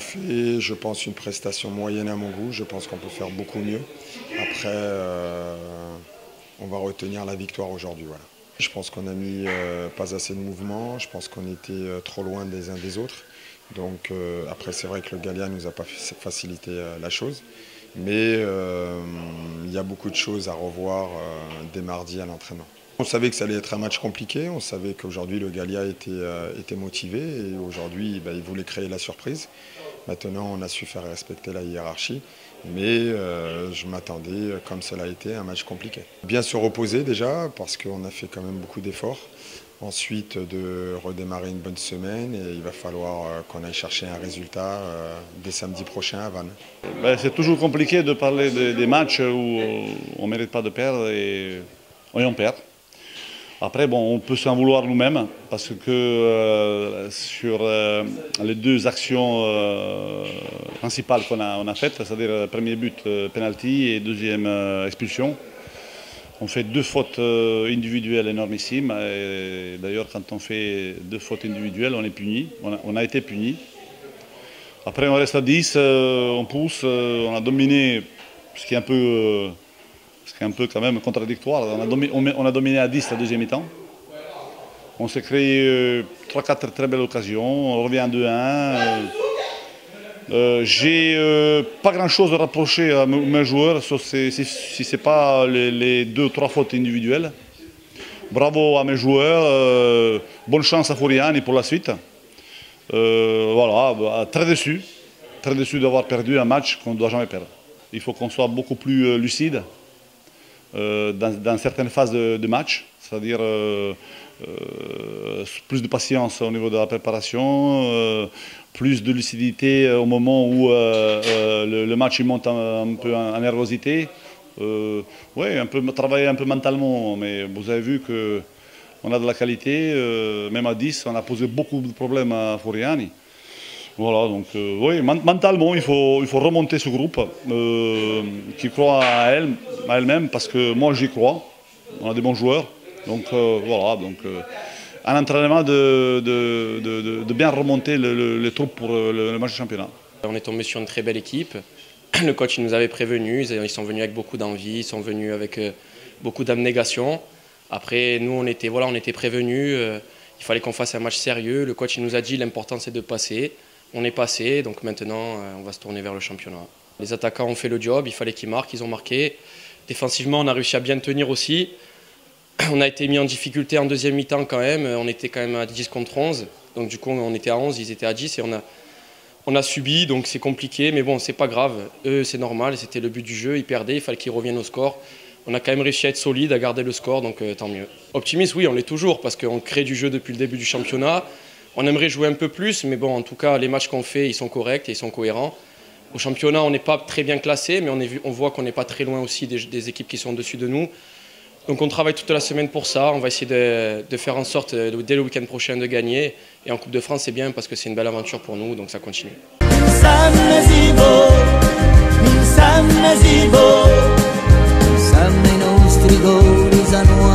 fait, je pense, une prestation moyenne à mon goût. Je pense qu'on peut faire beaucoup mieux. Après, on va retenir la victoire aujourd'hui. Voilà. Je pense qu'on n'a mis pas assez de mouvement. Je pense qu'on était trop loin des uns des autres. Donc après, c'est vrai que le Gallia ne nous a pas facilité la chose. Mais il y a beaucoup de choses à revoir dès mardi à l'entraînement. On savait que ça allait être un match compliqué, on savait qu'aujourd'hui le Gallia était motivé et aujourd'hui il voulait créer la surprise. Maintenant on a su faire respecter la hiérarchie, mais je m'attendais, comme cela a été, à un match compliqué. Bien se reposer déjà parce qu'on a fait quand même beaucoup d'efforts. Ensuite de redémarrer une bonne semaine et il va falloir qu'on aille chercher un résultat dès samedi prochain à Vannes. C'est toujours compliqué de parler des matchs où on ne mérite pas de perdre et on perd. Après, bon, on peut s'en vouloir nous-mêmes parce que sur les deux actions principales qu'on a faites, c'est-à-dire le premier but, penalty, et deuxième expulsion, on fait deux fautes individuelles énormissimes. Et d'ailleurs, quand on fait deux fautes individuelles, on est puni. On a été puni. Après, on reste à 10, on pousse, on a dominé, ce qui est un peu quand même contradictoire. On a dominé à 10 la deuxième mi-temps. On s'est créé 3-4 très belles occasions. On revient à 2-1. J'ai pas grand-chose à reprocher à mes joueurs, sauf si ce n'est pas les 2-3 fautes individuelles. Bravo à mes joueurs. Bonne chance à Furiani pour la suite. Voilà, très déçu d'avoir perdu un match qu'on ne doit jamais perdre. Il faut qu'on soit beaucoup plus lucide dans certaines phases de match, c'est-à-dire plus de patience au niveau de la préparation, plus de lucidité au moment où le match il monte un peu en nervosité. Oui, travailler un peu mentalement, mais vous avez vu qu'on a de la qualité, même à 10, on a posé beaucoup de problèmes à Furiani. Voilà, donc oui, mentalement, il faut remonter ce groupe qui croit à elle-même, parce que moi j'y crois, on a des bons joueurs. Donc voilà, donc un entraînement de bien remonter les troupes pour le match de championnat. On est tombé sur une très belle équipe. Le coach nous avait prévenus, ils sont venus avec beaucoup d'envie, ils sont venus avec beaucoup d'abnégation. Après, nous, on était prévenus, il fallait qu'on fasse un match sérieux. Le coach il nous a dit l'important c'est de passer. On est passé, donc maintenant on va se tourner vers le championnat. Les attaquants ont fait le job, il fallait qu'ils marquent, ils ont marqué. Défensivement, on a réussi à bien tenir aussi. On a été mis en difficulté en deuxième mi-temps quand même, on était quand même à 10 contre 11. Donc du coup on était à 11, ils étaient à 10 et on a subi, donc c'est compliqué. Mais bon, c'est pas grave, eux c'est normal, c'était le but du jeu, ils perdaient, il fallait qu'ils reviennent au score. On a quand même réussi à être solide, à garder le score, donc tant mieux. Optimiste, oui, on l'est toujours, parce qu'on crée du jeu depuis le début du championnat. On aimerait jouer un peu plus, mais bon, en tout cas, les matchs qu'on fait, ils sont corrects et ils sont cohérents. Au championnat, on n'est pas très bien classé, mais on voit qu'on n'est pas très loin aussi des équipes qui sont au-dessus de nous. Donc on travaille toute la semaine pour ça. On va essayer de faire en sorte, dès le week-end prochain, de gagner. Et en Coupe de France, c'est bien parce que c'est une belle aventure pour nous, donc ça continue. Sanno i nostri gol, sanno a